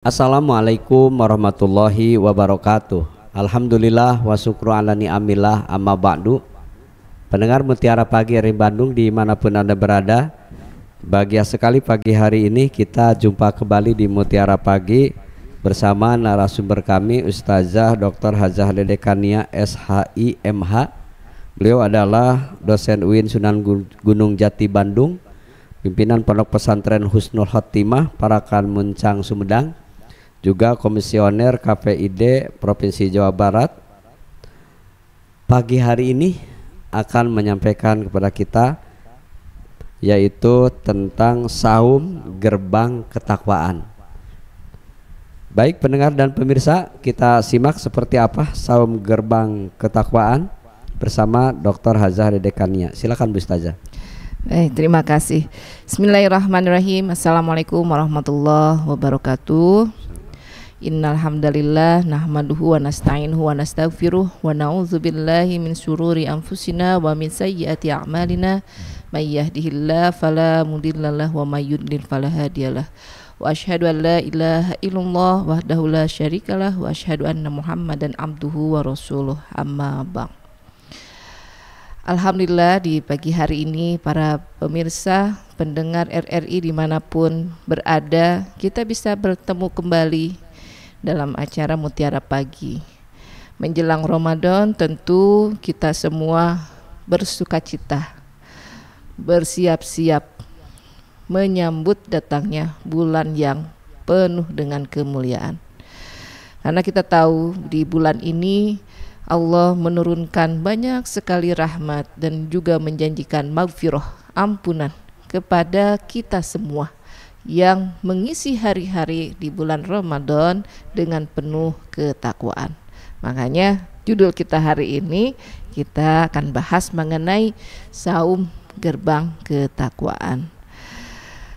Assalamualaikum warahmatullahi wabarakatuh. Alhamdulillah wa syukru ala ni'amillah amma ba'du. Pendengar Mutiara Pagi dari Bandung dimanapun Anda berada, bahagia sekali pagi hari ini kita jumpa kembali di Mutiara Pagi bersama narasumber kami Ustazah Dr. Hajah Dedekania SHI MH. Beliau adalah dosen UIN Sunan Gunung Jati Bandung, pimpinan Pondok Pesantren Husnul Khotimah Parakan Muncang Sumedang, juga komisioner KPID Provinsi Jawa Barat. Pagi hari ini akan menyampaikan kepada kita yaitu tentang saum gerbang ketakwaan. Baik pendengar dan pemirsa, kita simak seperti apa saum gerbang ketakwaan bersama Dr. Hajah Dedekania. Silakan Bu Ustazah. Terima kasih. Bismillahirrahmanirrahim. Assalamualaikum warahmatullahi wabarakatuh. Innal hamdalillah nahmaduhu wa nasta'inuhu wa nastaghfiruh wa na'udzubillahi min syururi anfusina wa min sayyiati a'malina may yahdihillahu fala mudhillalah wa may yudlil fala hadiyalah wa asyhadu an la ilaha illallah wahdahu la syarikalah wa asyhadu anna Muhammadan abduhu wa rasuluh amma ba'd. Alhamdulillah, di pagi hari ini para pemirsa pendengar RRI dimanapun berada, kita bisa bertemu kembali dalam acara Mutiara Pagi. Menjelang Ramadan tentu kita semua bersukacita, bersiap-siap menyambut datangnya bulan yang penuh dengan kemuliaan. Karena kita tahu di bulan ini Allah menurunkan banyak sekali rahmat dan juga menjanjikan maghfirah, ampunan kepada kita semua yang mengisi hari-hari di bulan Ramadan dengan penuh ketakwaan. Makanya judul kita hari ini kita akan bahas mengenai saum gerbang ketakwaan.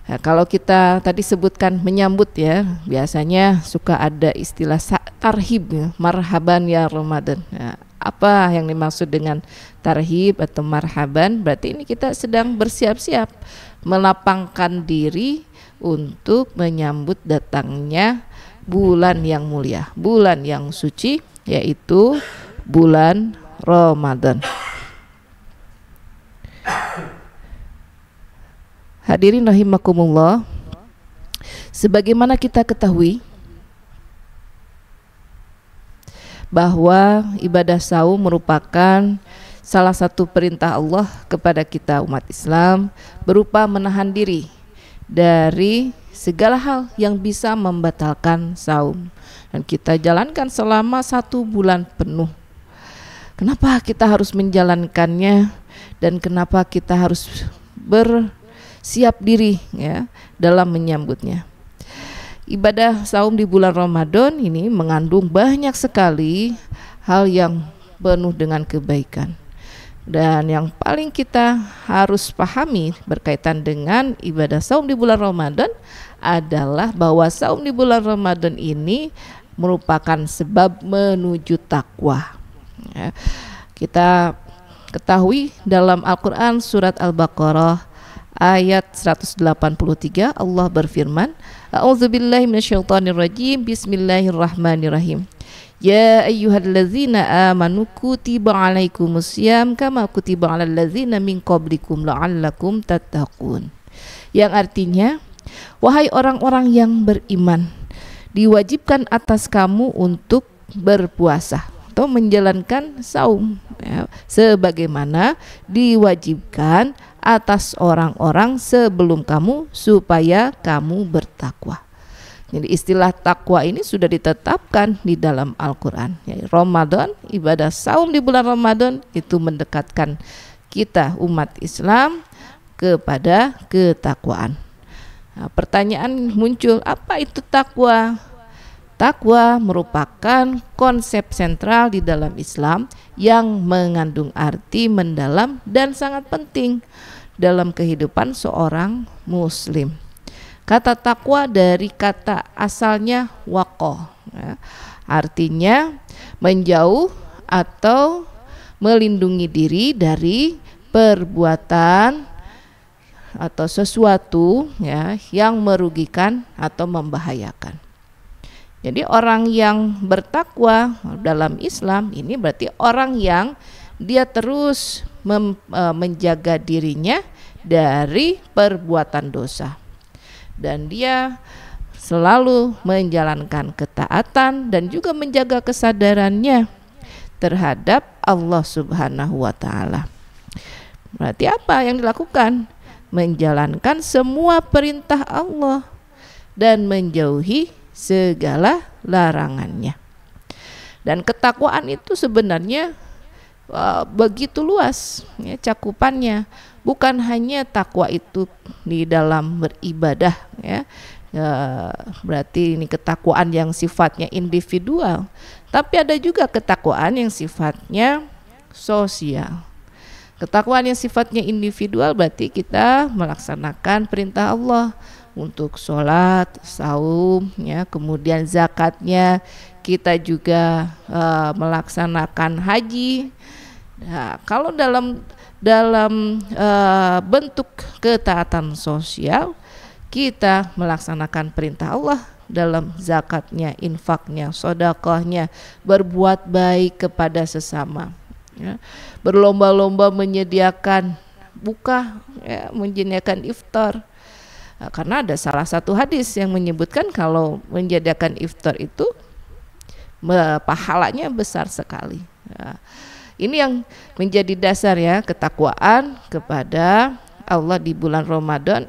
Nah, kalau kita tadi sebutkan menyambut ya, biasanya suka ada istilah tarhib ya, marhaban ya Ramadan. Nah, apa yang dimaksud dengan tarhib atau marhaban? Berarti ini kita sedang bersiap-siap melapangkan diri untuk menyambut datangnya bulan yang mulia, bulan yang suci, yaitu bulan Ramadan. Hadirin rahimakumullah, sebagaimana kita ketahui bahwa ibadah saum merupakan salah satu perintah Allah kepada kita umat Islam berupa menahan diri dari segala hal yang bisa membatalkan saum, dan kita jalankan selama 1 bulan penuh. Kenapa kita harus menjalankannya dan kenapa kita harus bersiap diri ya dalam menyambutnya? Ibadah saum di bulan Ramadan ini mengandung banyak sekali hal yang penuh dengan kebaikan. Dan yang paling kita harus pahami berkaitan dengan ibadah saum di bulan Ramadan adalah bahwa saum di bulan Ramadan ini merupakan sebab menuju takwa. Ya, kita ketahui dalam Al-Quran surat Al-Baqarah ayat 183 Allah berfirman, A'udzubillahi minasyaitonirrajim, Bismillahirrahmanirrahim. Ya ayyuhallazina amanu kutiba alaikumusiyam kama kutiba alal ladzina min qablikum la'allakum tattaqun. Yang artinya, wahai orang-orang yang beriman, diwajibkan atas kamu untuk berpuasa atau menjalankan saum ya, sebagaimana diwajibkan atas orang-orang sebelum kamu supaya kamu bertakwa. Jadi istilah takwa ini sudah ditetapkan di dalam Al-Quran. Ramadan, ibadah saum di bulan Ramadan itu mendekatkan kita umat Islam kepada ketakwaan. Nah, pertanyaan muncul, apa itu takwa? Takwa merupakan konsep sentral di dalam Islam yang mengandung arti mendalam dan sangat penting dalam kehidupan seorang muslim. Kata takwa dari kata asalnya waqo ya, artinya menjauh atau melindungi diri dari perbuatan atau sesuatu ya yang merugikan atau membahayakan. Jadi orang yang bertakwa dalam Islam ini berarti orang yang dia terus menjaga dirinya dari perbuatan dosa, dan dia selalu menjalankan ketaatan dan juga menjaga kesadarannya terhadap Allah Subhanahu wa Ta'ala. Berarti apa yang dilakukan? Menjalankan semua perintah Allah dan menjauhi segala larangannya. Dan ketakwaan itu sebenarnya begitu luas ya, cakupannya. Bukan hanya takwa itu di dalam beribadah ya, berarti ini ketakwaan yang sifatnya individual, tapi ada juga ketakwaan yang sifatnya sosial. Ketakwaan yang sifatnya individual berarti kita melaksanakan perintah Allah untuk sholat, saum ya, kemudian zakatnya, kita juga melaksanakan haji. Nah, kalau dalam bentuk ketaatan sosial, kita melaksanakan perintah Allah dalam zakatnya, infaknya, sedekahnya, berbuat baik kepada sesama ya, berlomba-lomba menyediakan buka ya, menyediakan iftar. Nah, karena ada salah satu hadis yang menyebutkan kalau menyediakan iftar itu pahalanya besar sekali ya. Ini yang menjadi dasar ya ketakwaan kepada Allah di bulan Ramadan.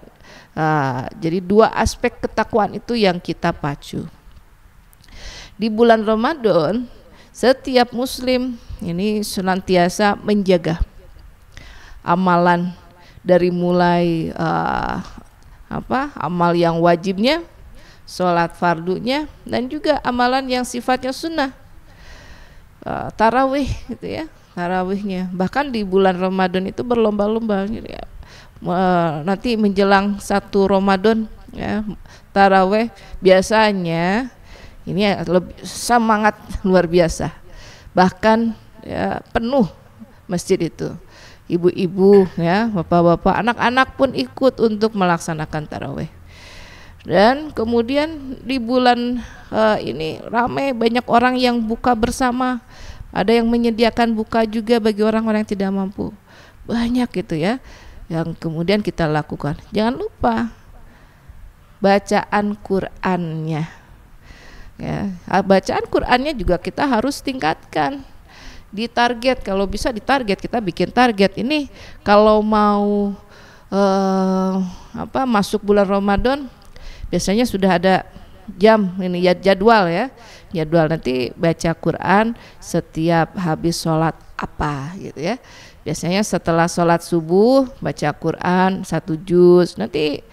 Jadi dua aspek ketakwaan itu yang kita pacu. Di bulan Ramadan setiap muslim ini senantiasa menjaga amalan dari mulai amal yang wajibnya, sholat fardunya, dan juga amalan yang sifatnya sunnah. Tarawih gitu ya, tarawihnya bahkan di bulan Ramadan itu berlomba-lomba gitu ya. Nanti menjelang 1 Ramadan ya, tarawih biasanya ini lebih semangat luar biasa, bahkan ya, penuh masjid itu, ibu-ibu ya, bapak-bapak, anak-anak pun ikut untuk melaksanakan tarawih. Dan kemudian di bulan ini ramai, banyak orang yang buka bersama, ada yang menyediakan buka juga bagi orang-orang yang tidak mampu, banyak gitu ya yang kemudian kita lakukan. Jangan lupa bacaan Qur'annya ya, bacaan Qur'annya juga kita harus tingkatkan, ditarget, kalau bisa ditarget, kita bikin target ini kalau mau masuk bulan Ramadan biasanya sudah ada jam ini ya, jadwal nanti baca Quran setiap habis sholat apa gitu ya. Biasanya setelah sholat subuh baca Quran 1 juz, nanti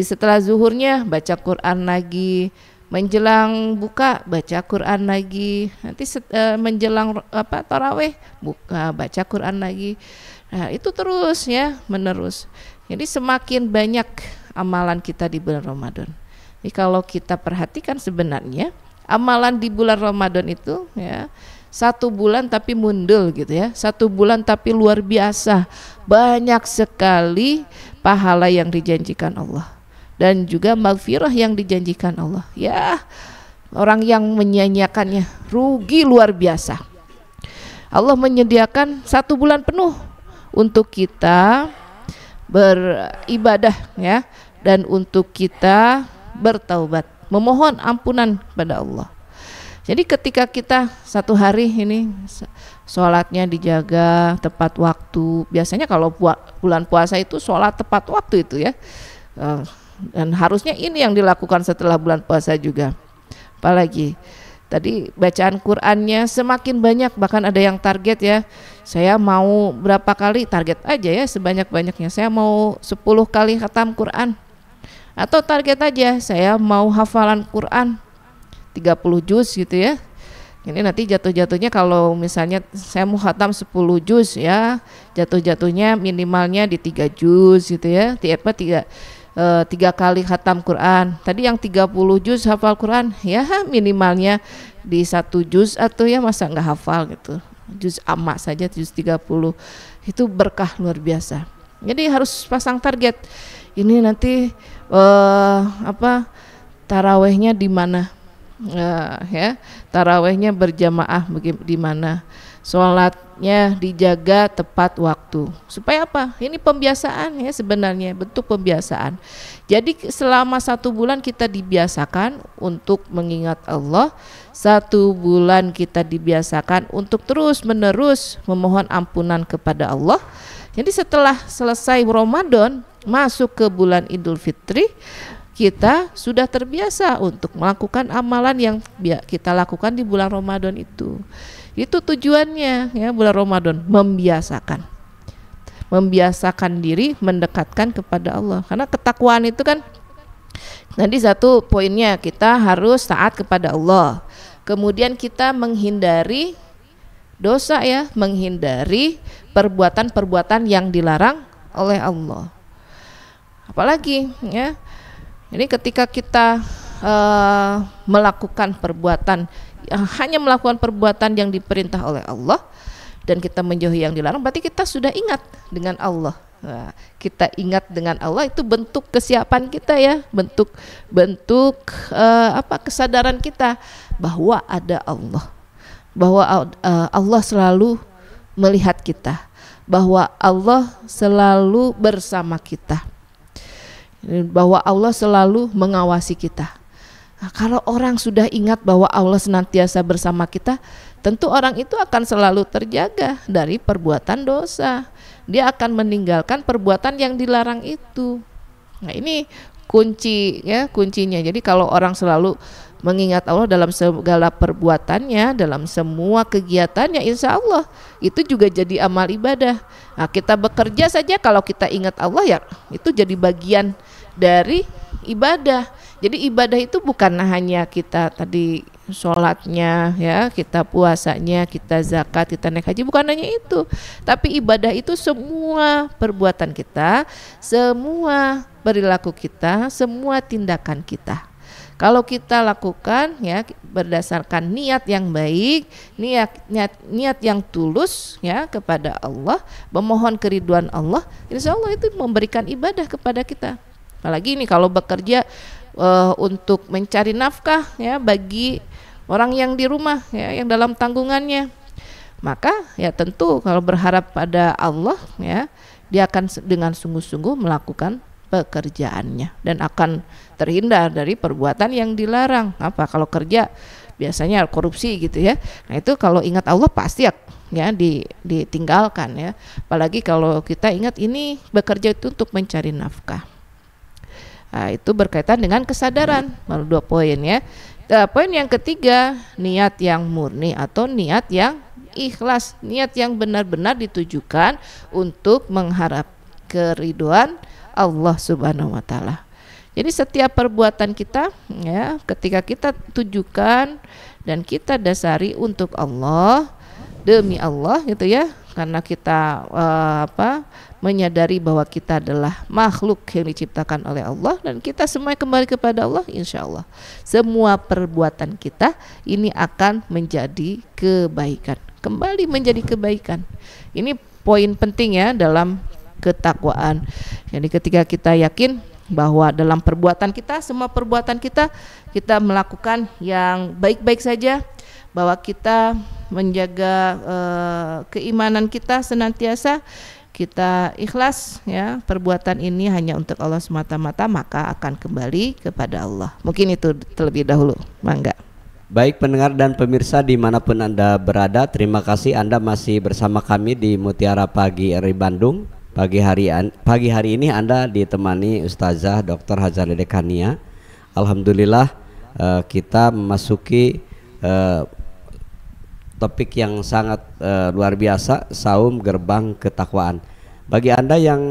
setelah zuhurnya baca Quran lagi, menjelang buka baca Quran lagi, nanti menjelang tarawih buka baca Quran lagi. Nah itu terus ya menerus. Jadi semakin banyak amalan kita di bulan Ramadan. Jadi kalau kita perhatikan sebenarnya amalan di bulan Ramadan itu ya 1 bulan tapi mundul gitu ya, 1 bulan tapi luar biasa, banyak sekali pahala yang dijanjikan Allah dan juga maghfirah yang dijanjikan Allah ya. Orang yang menyanyiakannya rugi luar biasa. Allah menyediakan 1 bulan penuh untuk kita beribadah ya, dan untuk kita bertaubat, memohon ampunan pada Allah. Jadi ketika kita 1 hari ini sholatnya dijaga tepat waktu, biasanya kalau bulan puasa itu sholat tepat waktu itu ya, dan harusnya ini yang dilakukan setelah bulan puasa juga. Apalagi tadi bacaan Qur'annya semakin banyak, bahkan ada yang target ya, saya mau berapa kali, target aja ya sebanyak-banyaknya, saya mau 10 kali khatam Qur'an, atau target aja saya mau hafalan Qur'an 30 juz gitu ya. Ini nanti jatuh-jatuhnya kalau misalnya saya mau khatam 10 juz ya, jatuh-jatuhnya minimalnya di 3 juz gitu ya, 3 kali khatam Quran. Tadi yang 30 juz hafal Quran ya minimalnya di 1 juz, atau ya masa nggak hafal gitu, juz amma saja juz 30, itu berkah luar biasa. Jadi harus pasang target, ini nanti tarawehnya di mana ya, tarawehnya berjamaah di mana, sholatnya dijaga tepat waktu. Supaya apa? Ini pembiasaan ya, sebenarnya bentuk pembiasaan. Jadi selama 1 bulan kita dibiasakan untuk mengingat Allah, 1 bulan kita dibiasakan untuk terus menerus memohon ampunan kepada Allah. Jadi setelah selesai Ramadan, masuk ke bulan Idul Fitri, kita sudah terbiasa untuk melakukan amalan yang kita lakukan di bulan Ramadan itu. Itu tujuannya ya, bulan Ramadan membiasakan diri mendekatkan kepada Allah. Karena ketakwaan itu kan nanti 1 poinnya, kita harus taat kepada Allah. Kemudian kita menghindari dosa ya, menghindari perbuatan-perbuatan yang dilarang oleh Allah. Apalagi ya, ini ketika kita melakukan perbuatan, hanya melakukan perbuatan yang diperintah oleh Allah dan kita menjauhi yang dilarang, berarti kita sudah ingat dengan Allah. Nah, kita ingat dengan Allah itu bentuk kesiapan kita ya, bentuk kesadaran kita bahwa ada Allah, bahwa Allah selalu melihat kita, bahwa Allah selalu bersama kita, bahwa Allah selalu mengawasi kita. Nah, kalau orang sudah ingat bahwa Allah senantiasa bersama kita, tentu orang itu akan selalu terjaga dari perbuatan dosa. Dia akan meninggalkan perbuatan yang dilarang itu. Nah, ini kuncinya. Jadi kalau orang selalu mengingat Allah dalam segala perbuatannya, dalam semua kegiatannya, insya Allah itu juga jadi amal ibadah. Nah, kita bekerja saja kalau kita ingat Allah ya, itu jadi bagian dari ibadah. Jadi ibadah itu bukan hanya kita tadi sholatnya ya, kita puasanya, kita zakat, kita naik haji, bukan hanya itu. Tapi ibadah itu semua perbuatan kita, semua perilaku kita, semua tindakan kita. Kalau kita lakukan ya berdasarkan niat yang baik, niat yang tulus ya kepada Allah, memohon keridhaan Allah, insya Allah itu memberikan ibadah kepada kita. Apalagi ini kalau bekerja untuk mencari nafkah ya bagi orang yang di rumah ya, yang dalam tanggungannya, maka ya tentu kalau berharap pada Allah ya, dia akan dengan sungguh-sungguh melakukan pekerjaannya dan akan terhindar dari perbuatan yang dilarang. Apa kalau kerja biasanya korupsi gitu ya, nah itu kalau ingat Allah pasti ya ditinggalkan ya. Apalagi kalau kita ingat ini bekerja itu untuk mencari nafkah. Nah, itu berkaitan dengan kesadaran. Baru 2 poin ya. Poin yang ketiga, niat yang murni atau niat yang ikhlas, niat yang benar-benar ditujukan untuk mengharap keridhaan Allah Subhanahu wa taala. Jadi setiap perbuatan kita ya, ketika kita tujukan dan kita dasari untuk Allah, demi Allah gitu ya, karena kita menyadari bahwa kita adalah makhluk yang diciptakan oleh Allah dan kita semua kembali kepada Allah, insya Allah semua perbuatan kita ini akan menjadi kebaikan, kembali menjadi kebaikan. Ini poin penting ya dalam ketakwaan. Jadi ketika kita yakin bahwa dalam perbuatan kita, semua perbuatan kita melakukan yang baik-baik saja, bahwa kita menjaga keimanan kita senantiasa, kita ikhlas ya, perbuatan ini hanya untuk Allah semata-mata, maka akan kembali kepada Allah. Mungkin itu terlebih dahulu, mangga. Baik pendengar dan pemirsa dimanapun Anda berada, terima kasih Anda masih bersama kami di Mutiara Pagi RRI Bandung. Pagi hari ini Anda ditemani Ustazah Dr. Hazaleh Kania. Alhamdulillah kita memasuki topik yang sangat luar biasa, saum gerbang ketakwaan. Bagi Anda yang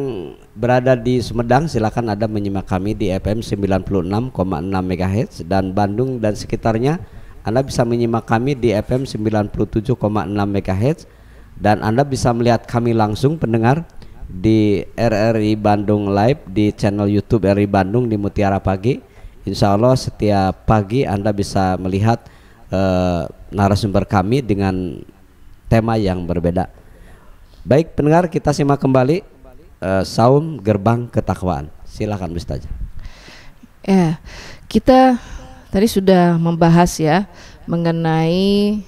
berada di Sumedang, silakan Anda menyimak kami di FM 96,6 MHz, dan Bandung dan sekitarnya Anda bisa menyimak kami di FM 97,6 MHz, dan Anda bisa melihat kami langsung pendengar di RRI Bandung Live di channel YouTube RRI Bandung di Mutiara Pagi. Insya Allah setiap pagi Anda bisa melihat narasumber kami dengan tema yang berbeda. Baik pendengar, kita simak kembali saum gerbang ketakwaan. Silakan Ustazah. Ya, kita tadi sudah membahas ya mengenai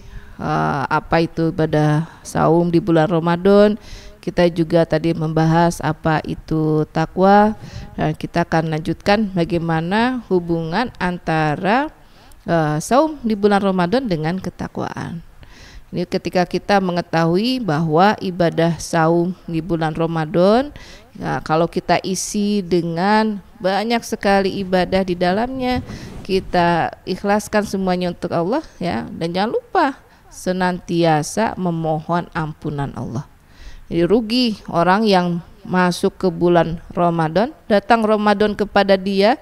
apa itu ibadah saum di bulan Ramadan. Kita juga tadi membahas apa itu takwa, dan kita akan lanjutkan bagaimana hubungan antara saum di bulan Ramadan dengan ketakwaan. Ini ketika kita mengetahui bahwa ibadah saum di bulan Ramadan, ya, kalau kita isi dengan banyak sekali ibadah di dalamnya, kita ikhlaskan semuanya untuk Allah ya, dan jangan lupa senantiasa memohon ampunan Allah. Jadi rugi orang yang masuk ke bulan Ramadan, datang Ramadan kepada dia,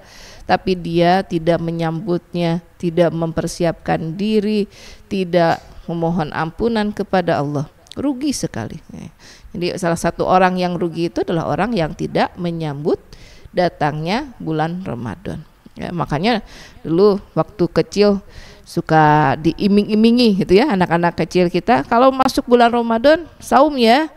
tapi dia tidak menyambutnya, tidak mempersiapkan diri, tidak memohon ampunan kepada Allah. Rugi sekali. Jadi salah satu orang yang rugi itu adalah orang yang tidak menyambut datangnya bulan Ramadan. Ya, makanya dulu waktu kecil suka diiming-imingi gitu ya, anak-anak kecil kita kalau masuk bulan Ramadan saum ya.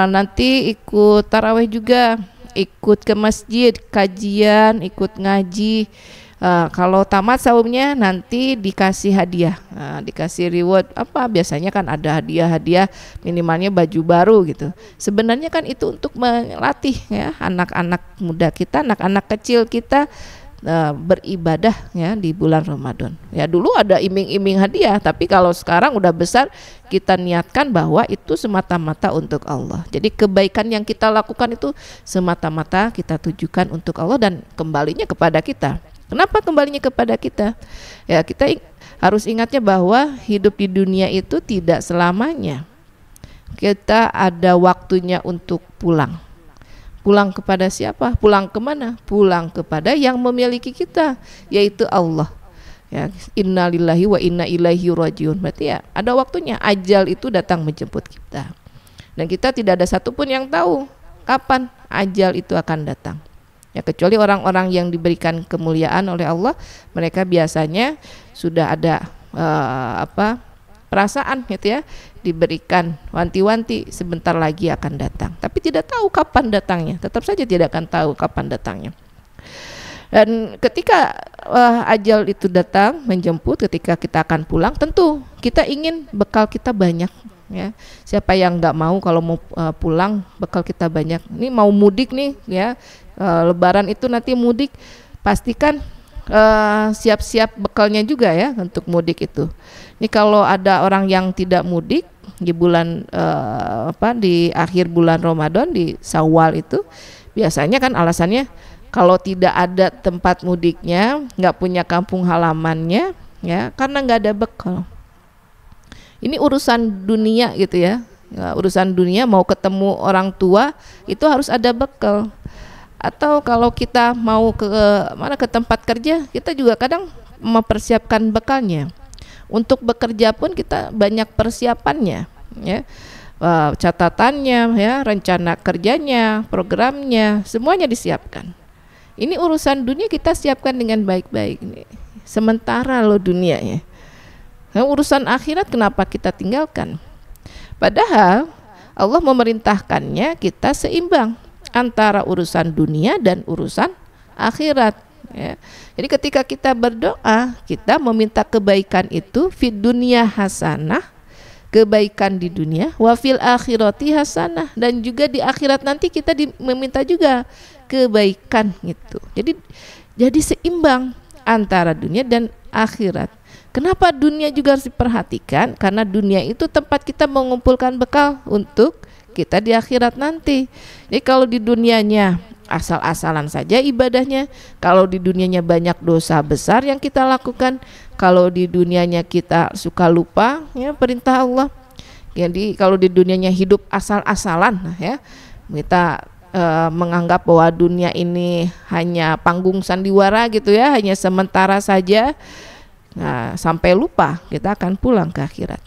Nanti ikut tarawih juga, ikut ke masjid, kajian, ikut ngaji. Kalau tamat saumnya nanti dikasih hadiah, dikasih reward apa, biasanya kan ada hadiah-hadiah minimalnya baju baru gitu. Sebenarnya kan itu untuk melatih ya anak-anak muda kita, anak-anak kecil kita beribadah ya di bulan Ramadan. Ya dulu ada iming-iming hadiah, tapi kalau sekarang udah besar kita niatkan bahwa itu semata-mata untuk Allah. Jadi kebaikan yang kita lakukan itu semata-mata kita tujukan untuk Allah dan kembalinya kepada kita. Kenapa kembalinya kepada kita? Ya kita harus ingatnya bahwa hidup di dunia itu tidak selamanya. Kita ada waktunya untuk pulang. Pulang kepada siapa? Pulang kemana? Pulang kepada yang memiliki kita, yaitu Allah. Ya, innalillahi wa inna ilaihi rajiun. Berarti ya ada waktunya, ajal itu datang menjemput kita. Dan kita tidak ada satupun yang tahu kapan ajal itu akan datang. Ya kecuali orang-orang yang diberikan kemuliaan oleh Allah, mereka biasanya sudah ada perasaan gitu ya, diberikan wanti-wanti sebentar lagi akan datang, tapi tidak tahu kapan datangnya, tetap saja tidak akan tahu kapan datangnya. Dan ketika ajal itu datang menjemput, ketika kita akan pulang, tentu kita ingin bekal kita banyak ya. Siapa yang nggak mau kalau mau pulang bekal kita banyak. Ini mau mudik nih ya, lebaran itu nanti mudik, pastikan siap-siap bekalnya juga ya untuk mudik itu. Ini kalau ada orang yang tidak mudik di bulan di akhir bulan Ramadan, di Syawal itu biasanya kan alasannya kalau tidak ada tempat mudiknya, nggak punya kampung halamannya ya, karena nggak ada bekal. Ini urusan dunia gitu ya, urusan dunia, mau ketemu orang tua itu harus ada bekal. Atau kalau kita mau ke tempat kerja, kita juga kadang mempersiapkan bekalnya. Untuk bekerja pun kita banyak persiapannya ya, catatannya ya, rencana kerjanya, programnya, semuanya disiapkan. Ini urusan dunia kita siapkan dengan baik-baik. Sementara loh dunia ya. Nah, urusan akhirat kenapa kita tinggalkan? Padahal Allah memerintahkannya kita seimbang antara urusan dunia dan urusan akhirat ya. Jadi ketika kita berdoa, kita meminta kebaikan itu fid dunya hasanah, kebaikan di dunia, wa fil akhirati hasanah, dan juga di akhirat nanti kita meminta juga kebaikan gitu. Jadi seimbang antara dunia dan akhirat. Kenapa dunia juga harus diperhatikan? Karena dunia itu tempat kita mengumpulkan bekal untuk kita di akhirat nanti. Jadi kalau di dunianya asal-asalan saja ibadahnya, kalau di dunianya banyak dosa besar yang kita lakukan, kalau di dunianya kita suka lupa ya perintah Allah, jadi kalau di dunianya hidup asal-asalan ya, kita menganggap bahwa dunia ini hanya panggung sandiwara gitu ya, hanya sementara saja. Nah, sampai lupa kita akan pulang ke akhirat.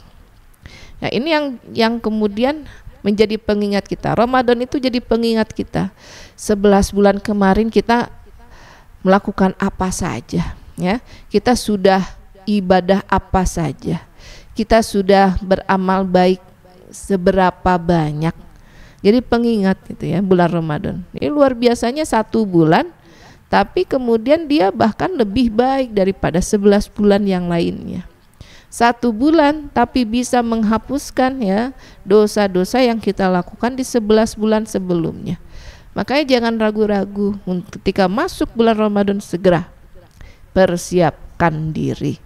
Nah, ini yang kemudian menjadi pengingat kita. Ramadan itu jadi pengingat kita. 11 bulan kemarin kita melakukan apa saja ya. Kita sudah ibadah apa saja. Kita sudah beramal baik seberapa banyak. Jadi pengingat gitu ya bulan Ramadan. Ini luar biasanya 1 bulan tapi kemudian dia bahkan lebih baik daripada 11 bulan yang lainnya. 1 bulan tapi bisa menghapuskan ya dosa-dosa yang kita lakukan di 11 bulan sebelumnya. Makanya jangan ragu-ragu ketika masuk bulan Ramadan, segera persiapkan diri,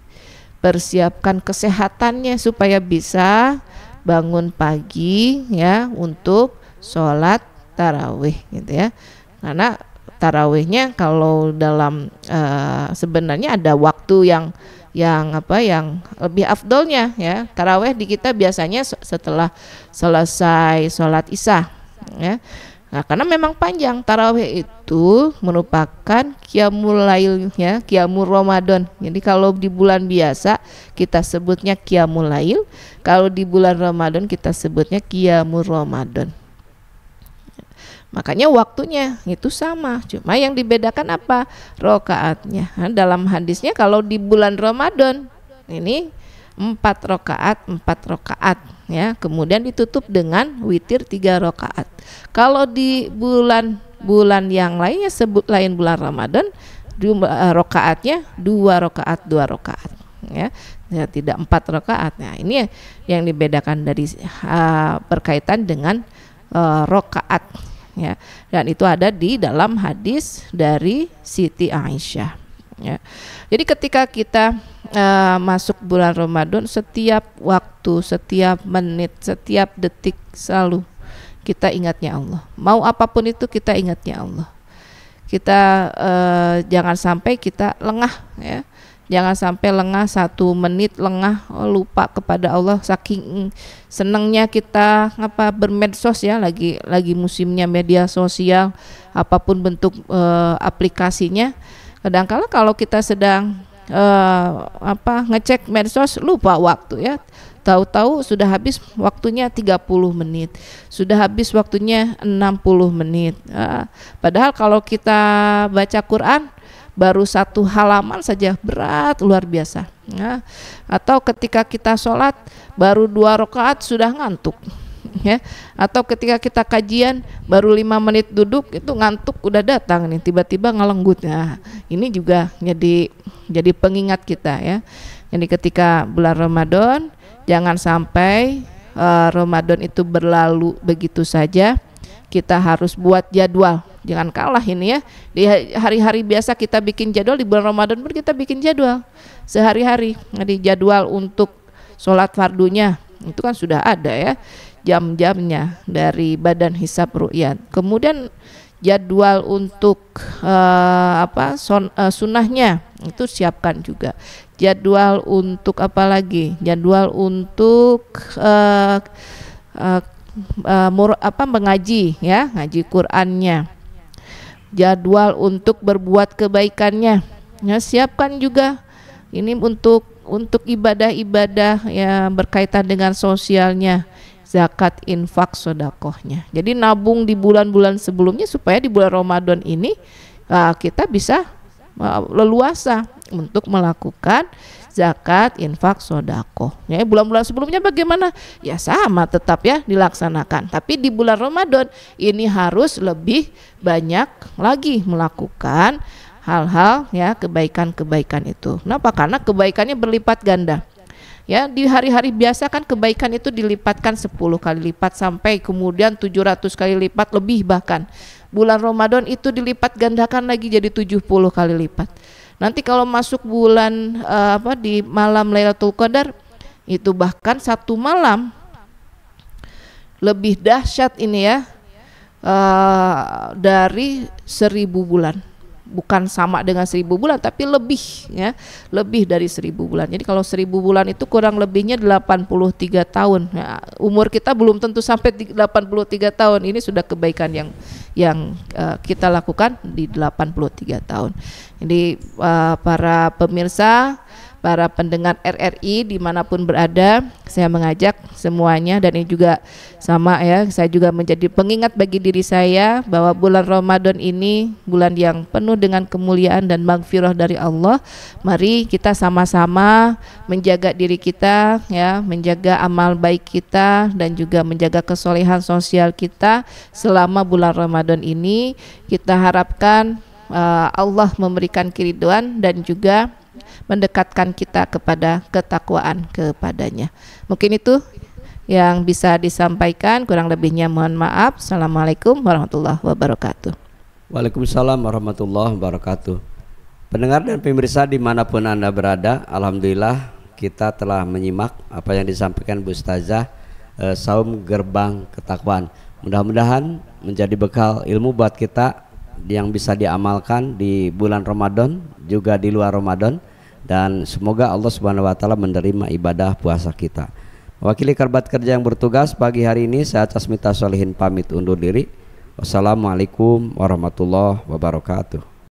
persiapkan kesehatannya supaya bisa bangun pagi ya untuk sholat tarawih gitu ya. Karena tarawihnya kalau dalam sebenarnya ada waktu yang lebih afdolnya ya. Tarawih di kita biasanya setelah selesai sholat isya ya. Nah, karena memang panjang, tarawih itu merupakan qiyamul lail ya, qiyamul Ramadan. Jadi kalau di bulan biasa kita sebutnya qiyamul lail, kalau di bulan Ramadan kita sebutnya qiyamul Ramadan. Makanya waktunya itu sama, cuma yang dibedakan apa? Rokaatnya. Nah, dalam hadisnya kalau di bulan Ramadan ini 4 rakaat ya, kemudian ditutup dengan witir 3 rakaat. Kalau di bulan yang lainnya sebut lain bulan Ramadan, rakaatnya 2 rakaat ya, tidak 4 rakaat. Nah, ini yang dibedakan dari berkaitan dengan rakaat ya, dan itu ada di dalam hadis dari Siti Aisyah ya. Jadi ketika kita masuk bulan Ramadan, setiap waktu, setiap menit, setiap detik selalu kita ingatnya Allah. Mau apapun itu kita ingatnya Allah. Kita jangan sampai kita lengah ya. Jangan sampai lengah 1 menit lengah lupa kepada Allah, saking senangnya kita bermedsos ya, lagi musimnya media sosial, apapun bentuk aplikasinya. Kadang-kala kalau kita sedang ngecek medsos lupa waktu ya. Tahu-tahu sudah habis waktunya 30 menit, sudah habis waktunya 60 menit. Padahal kalau kita baca Quran baru 1 halaman saja berat luar biasa ya. Atau ketika kita sholat baru 2 rakaat sudah ngantuk ya. Atau ketika kita kajian baru 5 menit duduk itu ngantuk udah datang nih, tiba-tiba ngelenggut. Nah, ini juga jadi pengingat kita ya. Jadi ketika bulan Ramadan jangan sampai Ramadan itu berlalu begitu saja. Kita harus buat jadwal. Jangan kalah ini ya. Di hari-hari biasa kita bikin jadwal, di bulan Ramadan pun kita bikin jadwal sehari-hari. Jadi jadwal untuk sholat fardunya itu kan sudah ada ya, jam-jamnya dari Badan Hisab Ru'yat. Kemudian jadwal untuk sunnahnya itu siapkan juga. Jadwal untuk apa lagi? Jadwal untuk mengaji ya, ngaji Qur'annya. Jadwal untuk berbuat kebaikannya ya, siapkan juga. Ini untuk ibadah-ibadah ya berkaitan dengan sosialnya, zakat, infak, sedekahnya. Jadi nabung di bulan-bulan sebelumnya supaya di bulan Ramadan ini kita bisa leluasa untuk melakukan zakat, infak, sedekah. Ya, bulan-bulan sebelumnya bagaimana? Ya sama tetap ya dilaksanakan. Tapi di bulan Ramadan ini harus lebih banyak lagi melakukan hal-hal ya, kebaikan-kebaikan itu. Kenapa? Karena kebaikannya berlipat ganda. Ya, di hari-hari biasa kan kebaikan itu dilipatkan 10 kali lipat sampai kemudian 700 kali lipat lebih bahkan. Bulan Ramadan itu dilipat gandakan lagi jadi 70 kali lipat. Nanti kalau masuk bulan di malam Lailatul Qadar itu bahkan 1 malam lebih dahsyat ini ya, dari 1000 bulan. Bukan sama dengan 1000 bulan tapi lebih ya, lebih dari 1000 bulan. Jadi kalau 1000 bulan itu kurang lebihnya 83 tahun. Nah, umur kita belum tentu sampai 83 tahun. Ini sudah kebaikan yang kita lakukan di 83 tahun. Jadi para pemirsa, para pendengar RRI dimanapun berada, saya mengajak semuanya, dan ini juga sama ya, saya juga menjadi pengingat bagi diri saya bahwa bulan Ramadan ini bulan yang penuh dengan kemuliaan dan maghfirah dari Allah. Mari kita sama-sama menjaga diri kita ya, menjaga amal baik kita dan juga menjaga kesolehan sosial kita selama bulan Ramadan ini. Kita harapkan Allah memberikan keriduan dan juga mendekatkan kita kepada ketakwaan kepadanya. Mungkin itu yang bisa disampaikan, kurang lebihnya mohon maaf. Assalamualaikum warahmatullahi wabarakatuh. Waalaikumsalam warahmatullahi wabarakatuh. Pendengar dan pemirsa dimanapun Anda berada, alhamdulillah kita telah menyimak apa yang disampaikan Bu Ustazah, saum gerbang ketakwaan. Mudah-mudahan menjadi bekal ilmu buat kita yang bisa diamalkan di bulan Ramadan juga di luar Ramadan, dan semoga Allah Subhanahu wa taala menerima ibadah puasa kita. Mewakili kerabat kerja yang bertugas pagi hari ini, saya Tasmita Solihin pamit undur diri. Wassalamualaikum warahmatullahi wabarakatuh.